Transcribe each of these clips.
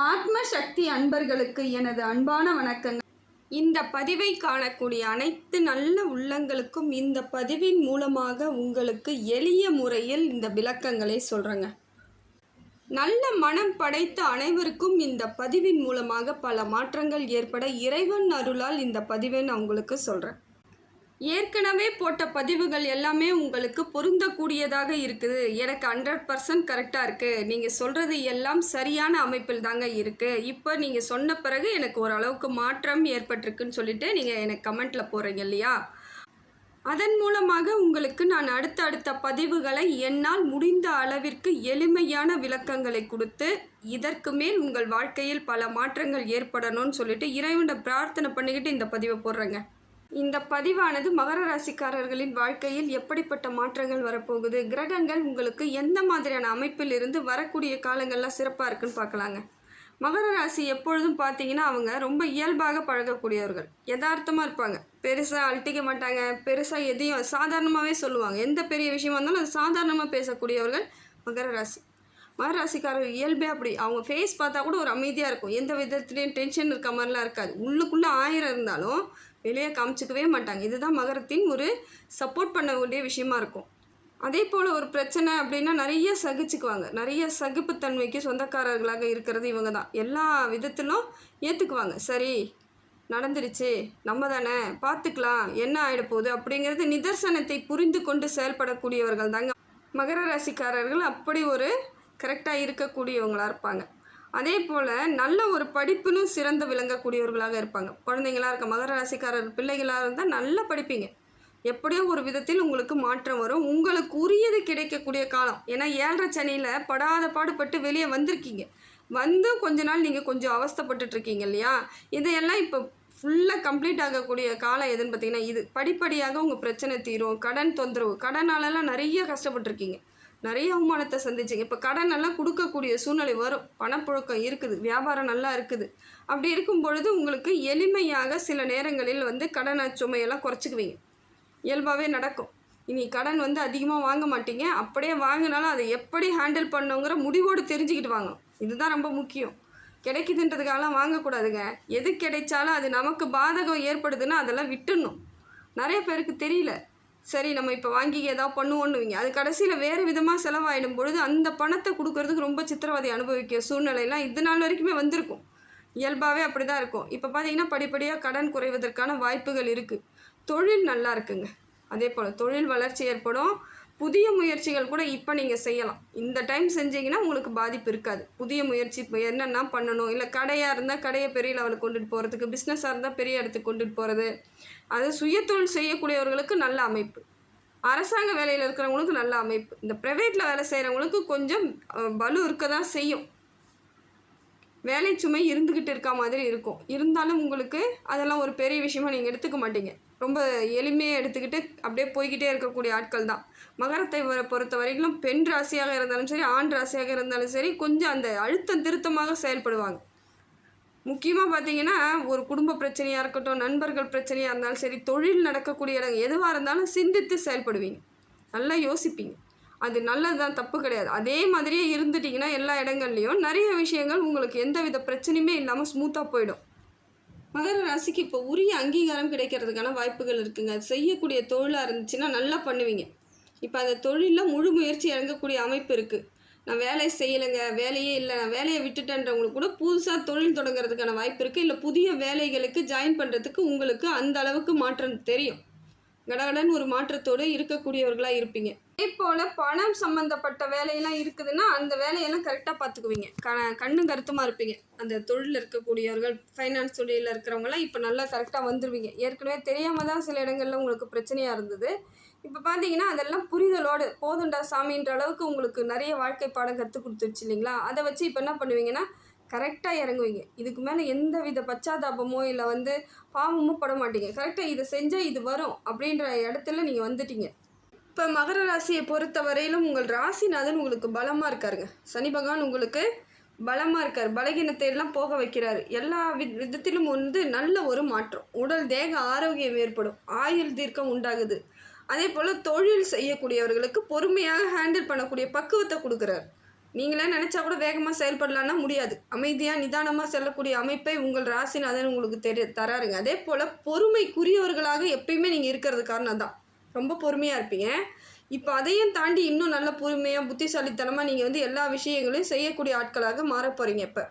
ஆத்ம சக்தி அன்பர்களுக்கு எனது அன்பான வணக்கங்கள். இந்த பதிவை காணக்கூடிய அனைத்து நல்ல உள்ளங்களுக்கும் இந்த பதிவின் மூலமாக உங்களுக்கு எளிய முறையில் இந்த விளக்கங்களை சொல்கிறேங்க. நல்ல மனம் படைத்த அனைவருக்கும் இந்த பதிவின் மூலமாக பல மாற்றங்கள் ஏற்பட இறைவன் அருளால் இந்த பதிவை நான் உங்களுக்கு சொல்கிறேன். ஏற்கனவே போட்ட பதிவுகள் எல்லாமே உங்களுக்கு பொருந்தக்கூடியதாக இருக்குது. எனக்கு 100% கரெக்டாக இருக்குது. நீங்கள் சொல்கிறது எல்லாம் சரியான அமைப்பில் தாங்க இருக்குது. இப்போ நீங்கள் சொன்ன பிறகு எனக்கு ஓரளவுக்கு மாற்றம் ஏற்பட்டிருக்குன்னு சொல்லிட்டு நீங்கள் எனக்கு கமெண்ட்டில் போகிறீங்க இல்லையா? அதன் மூலமாக உங்களுக்கு நான் அடுத்த பதிவுகளை என்னால் முடிந்த அளவிற்கு எளிமையான விளக்கங்களை கொடுத்து இதற்கு மேல் உங்கள் வாழ்க்கையில் பல மாற்றங்கள் ஏற்படணும்னு சொல்லிட்டு இறைவனை பிரார்த்தனை பண்ணிக்கிட்டு இந்த பதிவை போடுறேங்க. இந்த பதிவானது மகர ராசிக்காரர்களின் வாழ்க்கையில் எப்படிப்பட்ட மாற்றங்கள் வரப்போகுது, கிரகங்கள் உங்களுக்கு எந்த மாதிரியான அமைப்பில் இருந்து வரக்கூடிய காலங்கள்லாம் சிறப்பாக இருக்குன்னு பார்க்கலாங்க. மகர ராசி எப்பொழுதும் பார்த்தீங்கன்னா அவங்க ரொம்ப இயல்பாக பழகக்கூடியவர்கள், யதார்த்தமாக இருப்பாங்க, பெருசாக அழட்டிக்க மாட்டாங்க, பெருசாக எதையும் சாதாரணமாகவே சொல்லுவாங்க. எந்த பெரிய விஷயமா இருந்தாலும் அது சாதாரணமாக பேசக்கூடியவர்கள் மகர ராசி. மகர ராசிக்காரர் இயல்பே அப்படி. அவங்க ஃபேஸ் பார்த்தா கூட ஒரு அமைதியாக இருக்கும், எந்த விதத்துலேயும் டென்ஷன் இருக்க மாதிரிலாம் இருக்காது. உள்ளுக்குள்ளே 1000 இருந்தாலும் வெளியே காமிச்சிக்கவே மாட்டாங்க. இதுதான் மகரத்தின் ஒரு சப்போர்ட் பண்ண வேண்டிய விஷயமா இருக்கும். அதே போல் ஒரு பிரச்சனை அப்படின்னா நிறைய சகிச்சுக்குவாங்க. நிறைய சகிப்புத்தன்மைக்கு சொந்தக்காரர்களாக இருக்கிறது இவங்க தான். எல்லா விதத்திலும் ஏற்றுக்குவாங்க. சரி நடந்துருச்சு, நம்ம தானே பார்த்துக்கலாம், என்ன ஆகிடப்போகுது அப்படிங்கிறது நிதர்சனத்தை புரிந்து கொண்டு செயல்படக்கூடியவர்கள் தாங்க மகர ராசிக்காரர்கள். அப்படி ஒரு கரெக்டாக இருக்கக்கூடியவங்களாக இருப்பாங்க. அதே போல் நல்ல ஒரு படிப்பிலும் சிறந்து விளங்கக்கூடியவர்களாக இருப்பாங்க. குழந்தைங்களாக இருக்க மகர ராசிக்காரர் பிள்ளைகளாக இருந்தால் நல்லா படிப்பீங்க. எப்படியோ ஒரு விதத்தில் உங்களுக்கு மாற்றம் வரும். உங்களுக்கு உரியது கிடைக்கக்கூடிய காலம். ஏன்னா 7.5 சனியில் படாத பாடுபட்டு வெளியே வந்திருக்கீங்க. வந்து கொஞ்ச நாள் நீங்கள் கொஞ்சம் அவஸ்தைப்பட்டுட்ருக்கீங்க இல்லையா? இதையெல்லாம் இப்போ ஃபுல்லாக கம்ப்ளீட் ஆகக்கூடிய காலம் எதுன்னு பார்த்தீங்கன்னா இது. படிப்படியாக உங்கள் பிரச்சனை தீரும். கடன் தொந்தரவு, கடனாலலாம் நிறைய கஷ்டப்பட்டுருக்கீங்க, நிறைய அவமானத்தை சந்திச்சிங்க. இப்போ கடன் எல்லாம் கொடுக்கக்கூடிய சூழ்நிலை வரும். பணப்புழக்கம் இருக்குது, வியாபாரம் நல்லா இருக்குது. அப்படி இருக்கும் பொழுது உங்களுக்கு எளிமையாக சில நேரங்களில் கடன் சுமையெல்லாம் குறைச்சிக்குவீங்க. இயல்பாகவே நடக்கும். இனி கடன் அதிகமாக வாங்க மாட்டீங்க. அப்படியே வாங்கினாலும் அதை எப்படி ஹேண்டில் பண்ணுங்கிற முடிவோடு தெரிஞ்சுக்கிட்டு வாங்க. இதுதான் ரொம்ப முக்கியம். கிடைக்குதுன்றதுக்காகலாம் வாங்கக்கூடாதுங்க. எது கிடைச்சாலும் அது நமக்கு பாதகம் ஏற்படுதுன்னா அதெல்லாம் விட்டுடணும். நிறைய பேருக்கு தெரியல. சரி நம்ம இப்போ வாங்கி ஏதாவது பண்ணுவோன்னுவீங்க, அது கடைசியில் வேறு விதமாக செலவாயிடும் பொழுது அந்த பணத்தை கொடுக்கறதுக்கு ரொம்ப சித்திரவதை அனுபவிக்க சூழ்நிலையெல்லாம் இது நாள் வரைக்குமே வந்திருக்கும். இயல்பாகவே அப்படி தான் இருக்கும். இப்போ பார்த்தீங்கன்னா படிப்படியாக கடன் குறைவதற்கான வாய்ப்புகள் இருக்குது. தொழில் நல்லா இருக்குங்க. அதே போல் தொழில் வளர்ச்சி ஏற்படும். புதிய முயற்சிகள் கூட இப்போ நீங்கள் செய்யலாம். இந்த டைம் செஞ்சீங்கன்னா உங்களுக்கு பாதிப்பு இருக்காது. புதிய முயற்சி இப்போ என்னென்னா பண்ணணும், இல்லை கடையாக இருந்தால் கடையை பெரிய லெவலுக்கு கொண்டுட்டு போகிறதுக்கு, பிஸ்னஸாக இருந்தால் பெரிய இடத்துக்கு கொண்டுட்டு போகிறது, அது சுயதொழில் செய்யக்கூடியவர்களுக்கு நல்ல அமைப்பு. அரசாங்க வேலையில் இருக்கிறவங்களுக்கு நல்ல அமைப்பு. இந்த ப்ரைவேட்டில் வேலை செய்கிறவங்களுக்கு கொஞ்சம் பலு இருக்க தான் செய்யும். வேலை சுமை இருந்துக்கிட்டு இருக்க மாதிரி இருக்கும். இருந்தாலும் உங்களுக்கு அதெல்லாம் ஒரு பெரிய விஷயமாக நீங்கள் எடுத்துக்க மாட்டீங்க. ரொம்ப எளிமையாக எடுத்துக்கிட்டு அப்படியே போய்கிட்டே இருக்கக்கூடிய ஆட்கள் தான் மகரத்தை பொறுத்த வரைக்கும். பெண் ராசியாக இருந்தாலும் சரி, ஆண் ராசியாக இருந்தாலும் சரி, கொஞ்சம் அந்த அழுத்தம் திருத்தமாக செயல்படுவாங்க. முக்கியமாக பார்த்தீங்கன்னா ஒரு குடும்ப பிரச்சனையாக இருக்கட்டும், நண்பர்கள் பிரச்சனையாக இருந்தாலும் சரி, தொழில் நடக்கக்கூடிய இடங்கள் எதுவாக இருந்தாலும் சிந்தித்து செயல்படுவீங்க. நல்லா யோசிப்பீங்க. அது நல்லது தான், தப்பு கிடையாது. அதே மாதிரியே இருந்துட்டிங்கன்னா எல்லா இடங்கள்லையும் நிறைய விஷயங்கள் உங்களுக்கு எந்த வித பிரச்சனையுமே இல்லாமல் ஸ்மூத்தாக போயிடும். மகர ராசிக்கு இப்போ உரிய அங்கீகாரம் கிடைக்கிறதுக்கான வாய்ப்புகள் இருக்குங்க. அது செய்யக்கூடிய தொழிலாக இருந்துச்சுன்னா நல்லா பண்ணுவீங்க. இப்போ அந்த தொழிலில் முழு முயற்சி இறங்கக்கூடிய அமைப்பு இருக்குது. நான் வேலையை செய்யலைங்க, வேலையே இல்லை, நான் வேலையை விட்டுட்டேன்றவங்களுக்கு கூட புதுசாக தொழில் தொடங்குறதுக்கான வாய்ப்பு இருக்குது. இல்லை புதிய வேலைகளுக்கு ஜாயின் பண்ணுறதுக்கு உங்களுக்கு அந்த அளவுக்கு மாற்றம் தெரியும். கடகடன் ஒரு மாற்றத்தோடு இருக்கக்கூடியவர்களாக இருப்பீங்க. அதே போல் பணம் சம்மந்தப்பட்ட வேலையெல்லாம் இருக்குதுன்னா அந்த வேலையெல்லாம் கரெக்டாக பார்த்துக்குவீங்க. கண்ணு கருத்துமாக இருப்பீங்க. அந்த தொழிலில் இருக்கக்கூடியவர்கள், ஃபைனான்ஸ் தொழிலில் இருக்கிறவங்களாம் இப்போ நல்லா கரெக்டாக வந்துடுவீங்க. ஏற்கனவே தெரியாமல் தான் சில இடங்களில் உங்களுக்கு பிரச்சனையாக இருந்தது. இப்போ பார்த்தீங்கன்னா அதெல்லாம் புரிதலோடு போதுண்டா சாமின்ற அளவுக்கு உங்களுக்கு நிறைய வாழ்க்கை பாடம் கற்றுக் கொடுத்துருச்சு இல்லைங்களா? அதை வச்சு இப்போ என்ன பண்ணுவீங்கன்னா கரெக்டாக இறங்குவீங்க. இதுக்கு மேலே எந்த வித பச்சாதாபமோ இல்லை பாவமோ பட மாட்டீங்க. கரெக்டாக இதை செஞ்சால் இது வரும் அப்படின்ற இடத்துல நீங்கள் வந்துட்டீங்க. இப்போ மகர ராசியை பொறுத்த வரையிலும் உங்கள் ராசிநாதன் உங்களுக்கு பலமாக இருக்காருங்க. சனி பகவான் உங்களுக்கு பலமாக இருக்கார். பலகீனத்தை எல்லாம் போக வைக்கிறாரு. எல்லா விதத்திலும் நல்ல ஒரு மாற்றம். உடல் தேக ஆரோக்கியம் ஏற்படும். ஆயுள் தீர்க்கம் உண்டாகுது. அதே போல் தொழில் செய்யக்கூடியவர்களுக்கு பொறுமையாக ஹேண்டில் பண்ணக்கூடிய பக்குவத்தை கொடுக்குறாரு. நீங்களே நினச்சா கூட வேகமாக செயல்படலான்னா முடியாது. அமைதியாக நிதானமாக செல்லக்கூடிய அமைப்பை உங்கள் ராசிநாதன் உங்களுக்கு தராருங்க. அதே போல் பொறுமைக்குரியவர்களாக எப்பயுமே நீங்கள் இருக்கிறது காரணம் தான். ரொம்ப பொறுமையாக இருப்பீங்க. இப்போ அதையும் தாண்டி இன்னும் நல்ல பொறுமையாக புத்திசாலித்தனமாக நீங்கள் வந்து எல்லா விஷயங்களையும் செய்யக்கூடிய ஆட்களாக மாறப் போகிறீங்க இப்போ.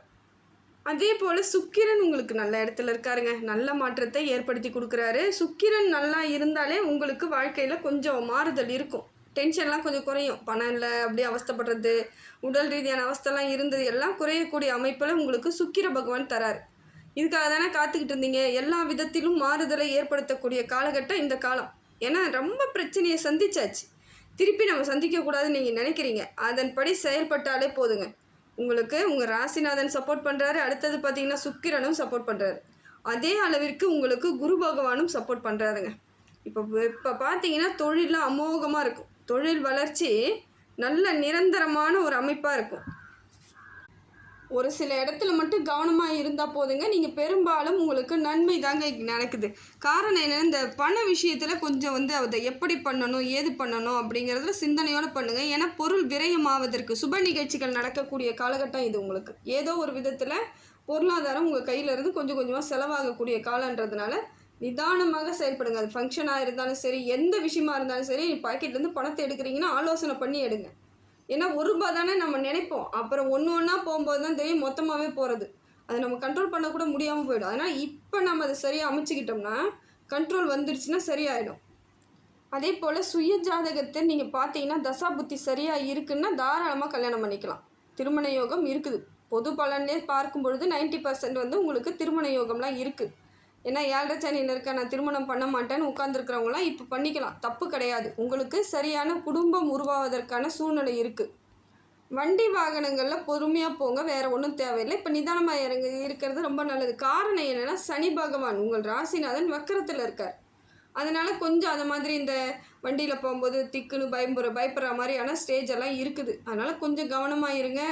அதே போல் சுக்கிரன் உங்களுக்கு நல்ல இடத்துல இருக்காருங்க. நல்ல மாற்றத்தை ஏற்படுத்தி கொடுக்குறாரு. சுக்கிரன் நல்லா இருந்தாலே உங்களுக்கு வாழ்க்கையில் கொஞ்சம் மாறுதல் இருக்கும். டென்ஷன்லாம் கொஞ்சம் குறையும். பணம் இல்லை அப்படியே அவஸ்தைப்படுறது, உடல் ரீதியான அவஸ்தைலாம் இருந்தது எல்லாம் குறையக்கூடிய அமைப்பில் உங்களுக்கு சுக்கிர பகவான் தராரு. இதுக்காக தானே காத்துக்கிட்டு இருந்தீங்க. எல்லா விதத்திலும் மாறுதலை ஏற்படுத்தக்கூடிய காலகட்டம் இந்த காலம். ஏன்னா ரொம்ப பிரச்சனையை சந்திச்சாச்சு. திருப்பி நம்ம சந்திக்கக்கூடாதுன்னு நீங்கள் நினைக்கிறீங்க. அதன்படி செயல்பட்டாலே போதுங்க. உங்களுக்கு உங்கள் ராசிநாதன் சப்போர்ட் பண்ணுறாரு. அடுத்தது பார்த்தீங்கன்னா சுக்கிரனும் சப்போர்ட் பண்ணுறாரு. அதே அளவிற்கு உங்களுக்கு குரு பகவானும் சப்போர்ட் பண்ணுறாருங்க. இப்போ பார்த்தீங்கன்னா தொழிலாம் அமோகமாக இருக்கும். தொழில் வளர்ச்சி நல்ல நிரந்தரமான ஒரு அமைப்பாக இருக்கும். ஒரு சில இடத்துல மட்டும் கவனமாக இருந்தால் போதுங்க. நீங்கள் பெரும்பாலும் உங்களுக்கு நன்மை தாங்க நடக்குது. காரணம் என்னென்னா, இந்த பண விஷயத்தில் கொஞ்சம் வந்து அதை எப்படி பண்ணணும், ஏது பண்ணணும் அப்படிங்கிறதுல சிந்தனையோடு பண்ணுங்கள். ஏன்னா பொருள் விரயமாவதற்கு சுப நிகழ்ச்சிகள் நடக்கக்கூடிய காலகட்டம் இது. உங்களுக்கு ஏதோ ஒரு விதத்தில் பொருளாதாரம் உங்கள் கையில் இருந்து கொஞ்சம் கொஞ்சமாக செலவாகக்கூடிய காலன்றதுனால நிதானமாக செயல்படுங்க. அது ஃபங்க்ஷனாக இருந்தாலும் சரி, எந்த விஷயமா இருந்தாலும் சரி, பாக்கெட்லேருந்து பணத்தை எடுக்கிறீங்கன்னா ஆலோசனை பண்ணி எடுங்க. ஏன்னா ₹1 தானே நம்ம நினைப்போம். அப்புறம் ஒன்று ஒன்றா போகும்போது தான் தெரியும் மொத்தமாகவே போகிறது. அது நம்ம கண்ட்ரோல் பண்ணக்கூட முடியாமல் போயிடும். அதனால் இப்போ நம்ம அதை சரியாக அமைச்சிக்கிட்டோம்னா கண்ட்ரோல் வந்துடுச்சுன்னா சரியாயிடும். அதே போல் சுய ஜாதகத்தை நீங்கள் பார்த்தீங்கன்னா தசா புத்தி சரியாக இருக்குன்னா தாராளமாக கல்யாணம் பண்ணிக்கலாம். திருமண யோகம் இருக்குது. பொது பலனே பார்க்கும் பொழுது 90% வந்து உங்களுக்கு திருமண யோகம்லாம் இருக்குது. ஏன்னா 7.5 சனியில் இருக்க நான் திருமணம் பண்ண மாட்டேன்னு உட்காந்துருக்கிறவங்களாம் இப்போ பண்ணிக்கலாம். தப்பு கிடையாது. உங்களுக்கு சரியான குடும்பம் உருவாவதற்கான சூழ்நிலை இருக்குது. வண்டி வாகனங்களில் பொறுமையாக போங்க. வேறு ஒன்றும் தேவையில்லை. இப்போ நிதானமாக இருக்கிறது ரொம்ப நல்லது. காரணம் என்னென்னா, சனி பகவான் உங்கள் ராசிநாதன் வக்கரத்தில் இருக்கார். அதனால் கொஞ்சம் அந்த மாதிரி இந்த வண்டியில் போகும்போது திக்குன்னு பயப்படுற மாதிரியான ஸ்டேஜ் எல்லாம் இருக்குது. அதனால் கொஞ்சம் கவனமாக இருங்க.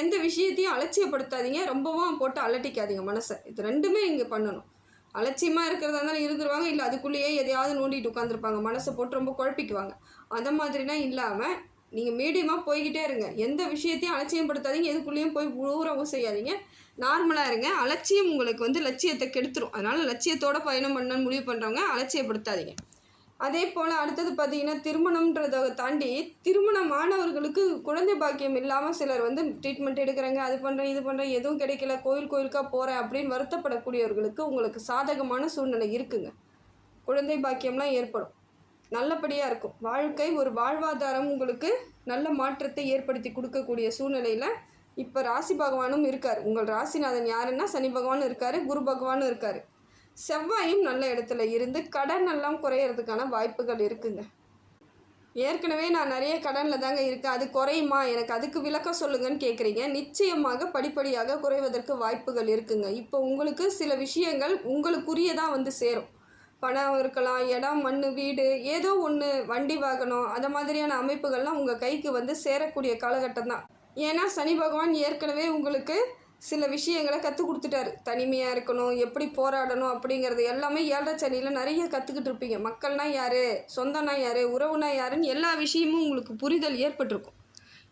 எந்த விஷயத்தையும் அலட்சியப்படுத்தாதீங்க. ரொம்பவும் போட்டு அலட்டிக்காதீங்க மனசை. இது ரெண்டுமே இங்கே பண்ணணும். அலட்சியமாக இருக்கிறதா இருந்தாலும் இருந்துருவாங்க. இல்லை அதுக்குள்ளேயே எதையாவது நோண்டிட்டு உட்காந்துருப்பாங்க. மனசை போட்டு ரொம்ப குழப்பிக்குவாங்க. அந்த மாதிரிலாம் இல்லாமல் நீங்கள் மீடியமாக போய்கிட்டே இருங்க. எந்த விஷயத்தையும் அலட்சியப்படுத்தாதீங்க. எதுக்குள்ளேயும் போய் ஊறவும் செய்யாதீங்க. நார்மலாக இருங்க. அலட்சியம் உங்களுக்கு வந்து லட்சியத்தை கெடுத்துரும். அதனால் லட்சியத்தோடு பயணம் பண்ணணும்னு முடிவு பண்ணுறவங்க அலட்சியப்படுத்தாதீங்க. அதே போல் அடுத்தது பார்த்திங்கன்னா, திருமணம்ன்றதை தாண்டி திருமணமானவர்களுக்கு குழந்தை பாக்கியம் இல்லாமல் சிலர் வந்து ட்ரீட்மெண்ட் எடுக்கிறாங்க. அது பண்ணுறேன் இது பண்ணுறேன் எதுவும் கிடைக்கல, கோயிலுக்காக போகிறேன் அப்படின்னு வருத்தப்படக்கூடியவர்களுக்கு உங்களுக்கு சாதகமான சூழ்நிலை இருக்குங்க. குழந்தை பாக்கியம்லாம் ஏற்படும். நல்லபடியாக இருக்கும். வாழ்க்கை ஒரு வாழ்வாதாரம் உங்களுக்கு நல்ல மாற்றத்தை ஏற்படுத்தி கொடுக்கக்கூடிய சூழ்நிலையில் இப்போ ராசி பகவானும் இருக்கார். உங்கள் ராசிநாதன் யாருன்னா சனி பகவானும் இருக்கார், குரு பகவானும் இருக்கார். செவ்வாயும் நல்ல இடத்துல இருந்து கடன் எல்லாம் குறையிறதுக்கான வாய்ப்புகள் இருக்குங்க. ஏற்கனவே நான் நிறைய கடனில் தாங்க இருக்கேன், அது குறையுமா, எனக்கு அதுக்கு விளக்கம் சொல்லுங்கன்னு கேட்குறீங்க. நிச்சயமாக படிப்படியாக குறைவதற்கு வாய்ப்புகள் இருக்குங்க. இப்போ உங்களுக்கு சில விஷயங்கள் உங்களுக்குரியதாக வந்து சேரும். பணம் இருக்கலாம், இடம், மண், வீடு, ஏதோ ஒன்று, வண்டி வாகனம், அந்த மாதிரியான அமைப்புகள்லாம் உங்கள் கைக்கு வந்து சேரக்கூடிய காலகட்டம் தான். ஏன்னா சனி பகவான் ஏற்கனவே உங்களுக்கு சில விஷயங்களை கற்றுக் கொடுத்துட்டாரு. தனிமையாக இருக்கணும், எப்படி போராடணும் அப்படிங்கிறது எல்லாமே 7.5 சனியில் நிறைய கற்றுக்கிட்டு இருப்பீங்க. மக்கள்னா யார், சொந்தம்னா யார், உறவுனா யாருன்னு எல்லா விஷயமும் உங்களுக்கு புரிதல் ஏற்பட்டிருக்கும்.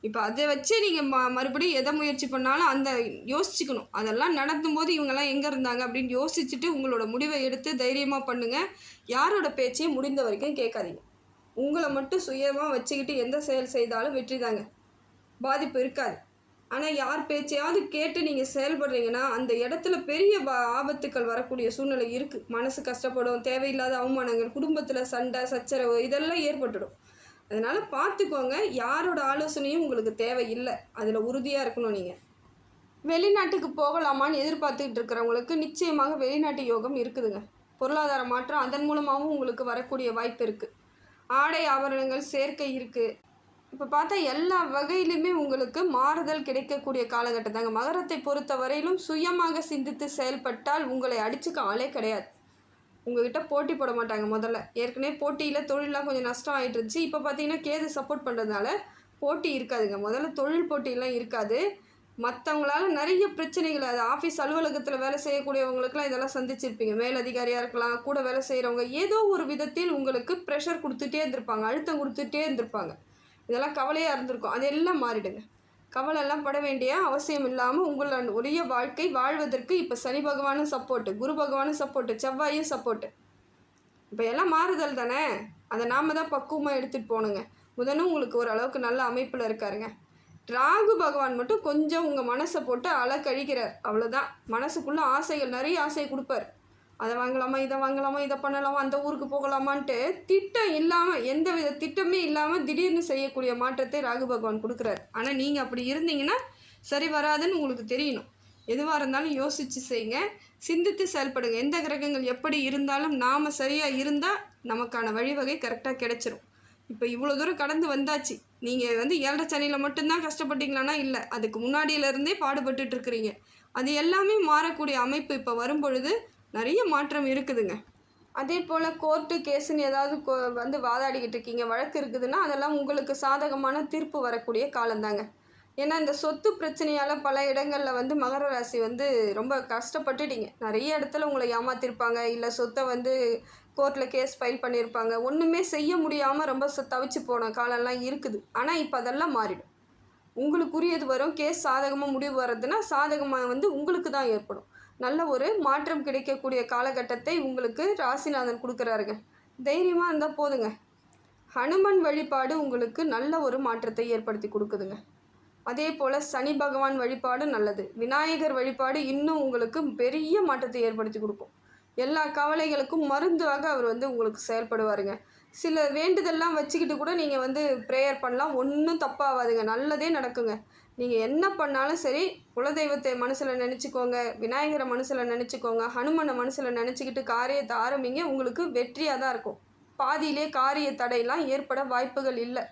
இப்போ அதை வச்சு நீங்கள் மறுபடியும் எதை முயற்சி பண்ணாலும் அந்த யோசிச்சுக்கணும். அதெல்லாம் நடத்தும் போது இவங்கெல்லாம் எங்கே இருந்தாங்க அப்படின்னு யோசிச்சுட்டு உங்களோட முடிவை எடுத்து தைரியமாக பண்ணுங்கள். யாரோட பேச்சையும் முடிந்த வரைக்கும் கேட்காதீங்க. உங்களை மட்டும் சுயமாக வச்சுக்கிட்டு எந்த செயல் செய்தாலும் வெற்றி தாங்க, பாதிப்பு இருக்காது. ஆனால் யார் பேச்சையாவது கேட்டு நீங்கள் செயல்படுறீங்கன்னா அந்த இடத்துல பெரிய ஆபத்துக்கள் வரக்கூடிய சூழ்நிலை இருக்குது. மனசு கஷ்டப்படும், தேவையில்லாத அவமானங்கள், குடும்பத்தில் சண்டை சச்சரவு இதெல்லாம் ஏற்பட்டுடும். அதனால் பார்த்துக்கோங்க. யாரோட ஆலோசனையும் உங்களுக்கு தேவையில்லை. அதில் உறுதியாக இருக்கணும். நீங்கள் வெளிநாட்டுக்கு போகலாமான்னு எதிர்பார்த்துக்கிட்டு இருக்கிறவங்களுக்கு நிச்சயமாக வெளிநாட்டு யோகம் இருக்குதுங்க. பொருளாதார மாற்றம் அதன் மூலமாகவும் உங்களுக்கு வரக்கூடிய வாய்ப்பு இருக்குது. ஆடை ஆபரணங்கள் சேர்க்கை இருக்குது. இப்போ பார்த்தா எல்லா வகையிலுமே உங்களுக்கு மாறுதல் கிடைக்கக்கூடிய காலகட்டம் தாங்க. மகரத்தை பொறுத்த வரையிலும் சுயமாக சிந்தித்து செயல்பட்டால் உங்களை அடிச்சுக்க ஆளே கிடையாது. உங்கள்கிட்ட போட்டி போட மாட்டாங்க. முதல்ல ஏற்கனவே போட்டியில் தொழிலெலாம் கொஞ்சம் நஷ்டம் ஆகிட்டு இருந்துச்சு. இப்போ பார்த்தீங்கன்னா கேது சப்போர்ட் பண்ணுறதுனால போட்டி இருக்காதுங்க. முதல்ல தொழில் போட்டியெல்லாம் இருக்காது. மற்றவங்களால நிறைய பிரச்சனைகள், அது ஆஃபீஸ் அலுவலகத்தில் வேலை செய்யக்கூடியவங்களுக்குலாம் இதெல்லாம் சந்திச்சிருப்பீங்க. மேலதிகாரியாக இருக்கலாம், கூட வேலை செய்கிறவங்க, ஏதோ ஒரு விதத்தில் உங்களுக்கு ப்ரெஷர் கொடுத்துட்டே இருந்திருப்பாங்க, அழுத்தம் கொடுத்துட்டே இருந்திருப்பாங்க. இதெல்லாம் கவலையாக இருந்திருக்கும். அதெல்லாம் மாறிடுங்க. கவலைலாம் பட வேண்டிய அவசியம் இல்லாமல் உங்களுடைய வாழ்க்கை வாழ்வதற்கு இப்போ சனி பகவானும் சப்போர்ட்டு, குரு பகவானும் சப்போர்ட்டு, செவ்வாயும் சப்போர்ட்டு. இப்போ எல்லாம் மாறுதல் தானே, அதை நாம் தான் பக்குவமாக எடுத்துகிட்டு போகணுங்க. புதனும் உங்களுக்கு ஓரளவுக்கு நல்ல அமைப்பில் இருக்காருங்க. ராகு பகவான் மட்டும் கொஞ்சம் உங்கள் மனசை போட்டு அலக்கழிக்கிறார், அவ்வளோதான். மனசுக்குள்ளே ஆசைகள், நிறைய ஆசையை கொடுப்பார். அதை வாங்கலாமா, இதை வாங்கலாமா, இதை பண்ணலாமா, அந்த ஊருக்கு போகலாமான்ட்டு திட்டம் இல்லாமல், எந்த வித திட்டமே இல்லாமல் திடீர்னு செய்யக்கூடிய மாற்றத்தை ராகு பகவான் கொடுக்குறாரு. ஆனால் நீங்கள் அப்படி இருந்தீங்கன்னா சரி வராதுன்னு உங்களுக்கு தெரியணும். எதுவாக இருந்தாலும் யோசித்து செய்யுங்க, சிந்தித்து செயல்படுங்க. எந்த கிரகங்கள் எப்படி இருந்தாலும் நாம் சரியாக இருந்தால் நமக்கான வழிவகை கரெக்டாக கிடைச்சிரும். இப்போ இவ்வளோ தூரம் கடந்து வந்தாச்சு. நீங்கள் 7 சனியில் மட்டும்தான் கஷ்டப்பட்டீங்களான்னா இல்லை, அதுக்கு முன்னாடியிலேருந்தே பாடுபட்டுட்டு இருக்கிறீங்க. அது எல்லாமே மாறக்கூடிய அமைப்பு இப்போ வரும்பொழுது நிறைய மாற்றம் இருக்குதுங்க. அதே போல் கோர்ட்டு கேஸுன்னு ஏதாவது வாதாடிக்கிட்டு இருக்கீங்க, வழக்கு இருக்குதுன்னா அதெல்லாம் உங்களுக்கு சாதகமான தீர்ப்பு வரக்கூடிய காலந்தாங்க. ஏன்னா இந்த சொத்து பிரச்சனையால் பல இடங்களில் மகர ராசி ரொம்ப கஷ்டப்பட்டுட்டீங்க. நிறைய இடத்துல உங்களை ஏமாத்திருப்பாங்க, இல்லை சொத்தை கோர்ட்டில் கேஸ் ஃபைல் பண்ணியிருப்பாங்க. ஒன்றுமே செய்ய முடியாமல் ரொம்ப தவிச்சு போன காலம்லாம் இருக்குது. ஆனால் இப்போ அதெல்லாம் மாறிடும். உங்களுக்குரியது வரும். கேஸ் சாதகமாக முடிவு வர்றதுன்னா சாதகமாக உங்களுக்கு தான் ஏற்படும். நல்ல ஒரு மாற்றம் கிடைக்கக்கூடிய காலகட்டத்தை உங்களுக்கு ராசிநாதன் கொடுக்குறாருங்க. தைரியமாக இருந்தால் போதுங்க. ஹனுமன் வழிபாடு உங்களுக்கு நல்ல ஒரு மாற்றத்தை ஏற்படுத்தி கொடுக்குதுங்க. அதே போல் சனி பகவான் வழிபாடு நல்லது. விநாயகர் வழிபாடு இன்னும் உங்களுக்கு பெரிய மாற்றத்தை ஏற்படுத்தி கொடுக்கும். எல்லா கவலைகளுக்கும் மருந்தாக அவர் உங்களுக்கு செயல்படுவாருங்க. சில வேண்டுதல்லாம் வச்சுக்கிட்டு கூட நீங்கள் ப்ரேயர் பண்ணலாம், ஒன்றும் தப்பாகாதுங்க, நல்லதே நடக்குங்க. நீங்கள் என்ன பண்ணாலும் சரி, குலதெய்வத்தை மனசில் நினச்சிக்கோங்க, விநாயகரை மனசில் நினச்சிக்கோங்க, ஹனுமனை மனசில் நினச்சிக்கிட்டு காரியத்தை ஆரம்பிங்க. உங்களுக்கு வெற்றியாக தான் இருக்கும். பாதியிலே காரிய தடையெல்லாம் ஏற்பட வாய்ப்புகள் இல்லை.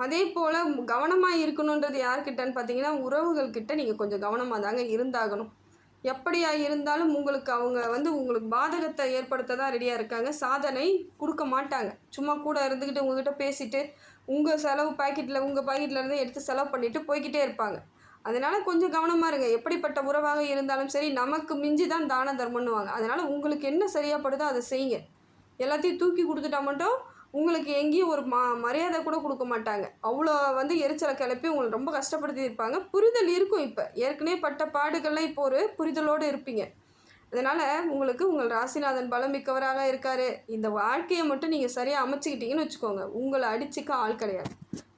அதே போல் கவனமாக இருக்கணுன்றது யார்கிட்டன்னு பார்த்தீங்கன்னா, உறவுகள்கிட்ட நீங்கள் கொஞ்சம் கவனமாக தாங்க இருந்தாகணும். எப்படியா இருந்தாலும் உங்களுக்கு அவங்க உங்களுக்கு பாதகத்தை ஏற்படுத்த தான் ரெடியாக இருக்காங்க. சாதனை கொடுக்க மாட்டாங்க. சும்மா கூட இருந்துக்கிட்டு உங்கள்கிட்ட பேசிட்டு உங்கள் செலவு உங்கள் பாக்கெட்லேருந்து எடுத்து செலவு பண்ணிவிட்டு போய்கிட்டே இருப்பாங்க. அதனால் கொஞ்சம் கவனமாக இருங்க. எப்படிப்பட்ட உறவாக இருந்தாலும் சரி, நமக்கு மிஞ்சி தான் தான தர்மன்னுவாங்க. அதனால் உங்களுக்கு என்ன சரியாகப்படுதோ அதை செய்யுங்க. எல்லாத்தையும் தூக்கி கொடுத்துட்டா மட்டும் உங்களுக்கு எங்கேயும் ஒரு மரியாதை கூட கொடுக்க மாட்டாங்க. அவ்வளோ எரிச்சலை கிளப்பி உங்களை ரொம்ப கஷ்டப்படுத்தி இருப்பாங்க. புரிதல் இருக்கும். இப்போ ஏற்கனவே பட்ட பாடுகள்லாம் இப்போ ஒரு புரிதலோடு இருப்பீங்க. அதனால் உங்களுக்கு உங்கள் ராசிநாதன் பலமிக்கவராக இருக்கார். இந்த வாழ்க்கையை மட்டும் நீங்கள் சரியாக அமைச்சிக்கிட்டீங்கன்னு வச்சுக்கோங்க, உங்களை அடிச்சுக்க ஆள் கிடையாது.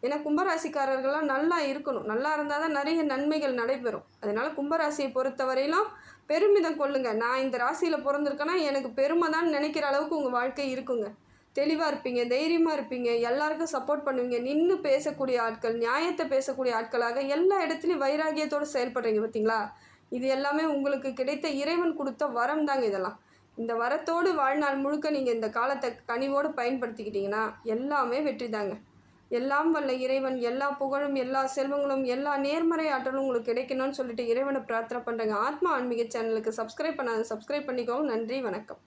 ஏன்னா கும்பராசிக்காரர்கள்லாம் நல்லா இருக்கணும். நல்லா இருந்தால் தான் நிறைய நன்மைகள் நடைபெறும். அதனால் கும்பராசியை பொறுத்தவரையிலும் பெருமிதம் கொள்ளுங்க. நான் இந்த ராசியில் பிறந்திருக்கேன்னா எனக்கு பெருமை தான் நினைக்கிற அளவுக்கு உங்கள் வாழ்க்கை இருக்குங்க. தெளிவாக இருப்பீங்க, தைரியமாக இருப்பீங்க, எல்லாருக்கும் சப்போர்ட் பண்ணுவீங்க. நின்று பேசக்கூடிய ஆட்கள், நியாயத்தை பேசக்கூடிய ஆட்களாக எல்லா இடத்துலையும் வைராகியத்தோடு செயல்படுறீங்க. பார்த்தீங்களா? இது எல்லாமே உங்களுக்கு கிடைத்த இறைவன் கொடுத்த வரம் தாங்க இதெல்லாம். இந்த வரத்தோடு வாழ்நாள் முழுக்க நீங்கள் இந்த காலத்தை கனிவோடு பயன்படுத்திக்கிட்டிங்கன்னா எல்லாமே வெற்றி தாங்க. எல்லாம் வல்ல இறைவன் எல்லா புகழும், எல்லா செல்வங்களும், எல்லா நேர்மறை ஆற்றலும் உங்களுக்கு கிடைக்கணும்னு சொல்லிட்டு இறைவனை பிரார்த்தனை பண்ணுறேங்க. ஆத்மா ஆன்மீக சேனலுக்கு சப்ஸ்கிரைப் பண்ணாத சப்ஸ்கிரைப் பண்ணிக்கோங்க. நன்றி, வணக்கம்.